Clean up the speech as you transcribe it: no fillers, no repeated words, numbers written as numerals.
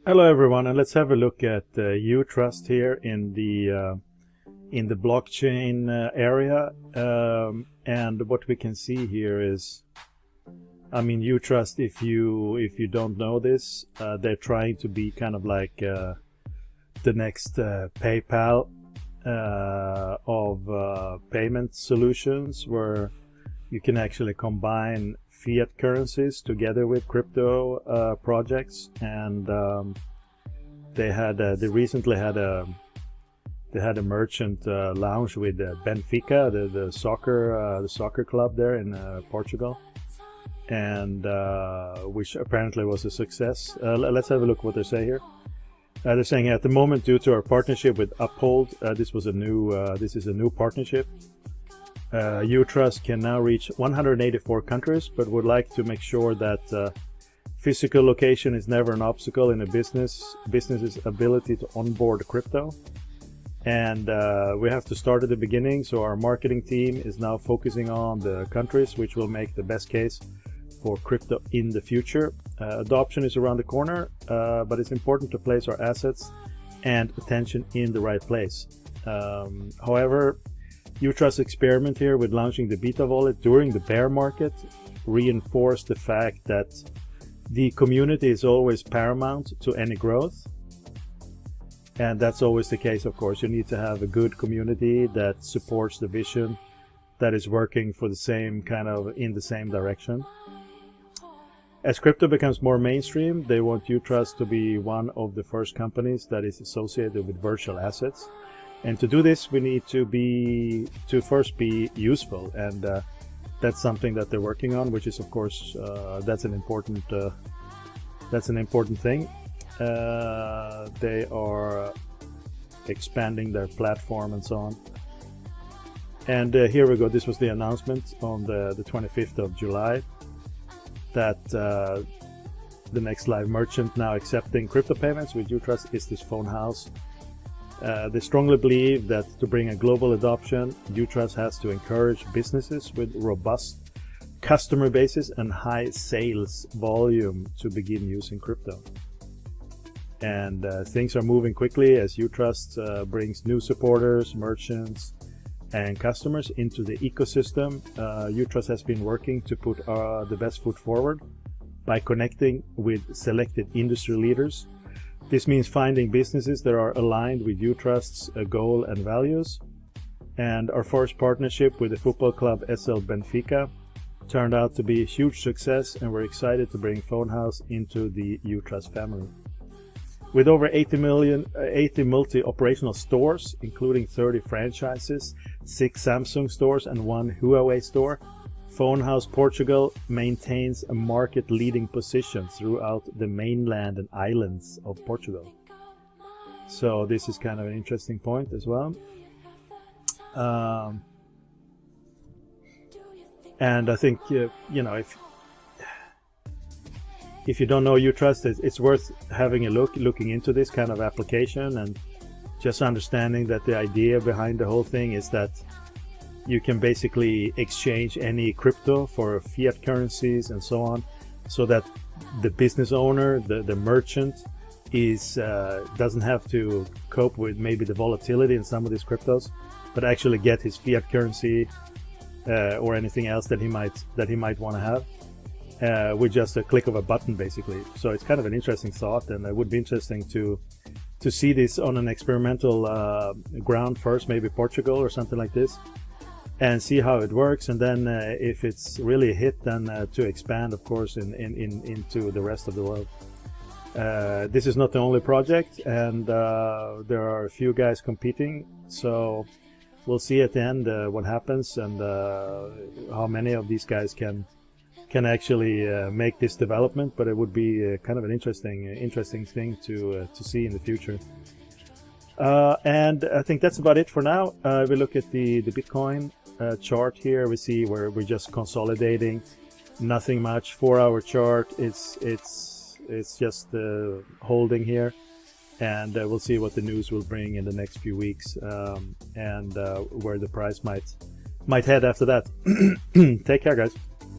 Hello everyone, and let's have a look at utrust here in the blockchain area. And what we can see here is, I mean, utrust, if you don't know this, they're trying to be kind of like the next PayPal of payment solutions, where you can actually combine fiat currencies together with crypto projects. And they recently had a merchant launch with Benfica, the soccer club there in Portugal, and which apparently was a success. Let's have a look what they say here. They're saying, at the moment, due to our partnership with Uphold, this is a new partnership. utrust can now reach 184 countries, but would like to make sure that physical location is never an obstacle in a business's ability to onboard crypto. And we have to start at the beginning, so our marketing team is now focusing on the countries which will make the best case for crypto in the future. Adoption is around the corner, but it's important to place our assets and attention in the right place. However, utrust's experiment here with launching the beta wallet during the bear market reinforced the fact that the community is always paramount to any growth. And that's always the case, of course. You need to have a good community that supports the vision, that is working for the same kind of in the same direction. As crypto becomes more mainstream, they want utrust to be one of the first companies that is associated with virtual assets. And to do this, we need to first be useful, and that's something that they're working on, which is, of course, that's an important thing. They are expanding their platform and so on. And here we go. This was the announcement on the 25th of July that the next live merchant now accepting crypto payments with utrust is this phone house. They strongly believe that to bring a global adoption, utrust has to encourage businesses with robust customer bases and high sales volume to begin using crypto. And things are moving quickly as utrust brings new supporters, merchants, and customers into the ecosystem. utrust has been working to put the best foot forward by connecting with selected industry leaders. This means finding businesses that are aligned with utrust's goal and values. And our first partnership with the football club SL Benfica turned out to be a huge success, and we're excited to bring Phonehouse into the utrust family. With over 80 multi-operational stores, including 30 franchises, 6 Samsung stores, and 1 Huawei store, Phonehouse Portugal maintains a market-leading position throughout the mainland and islands of Portugal. So this is kind of an interesting point as well. And I think, you know, if you don't know utrust, it's worth having a looking into this kind of application, and just understanding that the idea behind the whole thing is that you can basically exchange any crypto for fiat currencies and so on, so that the business owner, the merchant, doesn't have to cope with maybe the volatility in some of these cryptos, but actually get his fiat currency or anything else that he might want to have with just a click of a button, basically. So it's kind of an interesting thought, and it would be interesting to see this on an experimental ground first, maybe Portugal or something like this, and see how it works, and then if it's really a hit, then to expand, of course, into the rest of the world. This is not the only project, and there are a few guys competing, so we'll see at the end what happens, and how many of these guys can actually make this development. But it would be kind of an interesting thing to see in the future. And I think that's about it for now. We look at the Bitcoin chart here. We see where we're just consolidating, nothing much. 4-hour chart, it's just holding here, and we'll see what the news will bring in the next few weeks, and where the price might head after that. Take care, guys.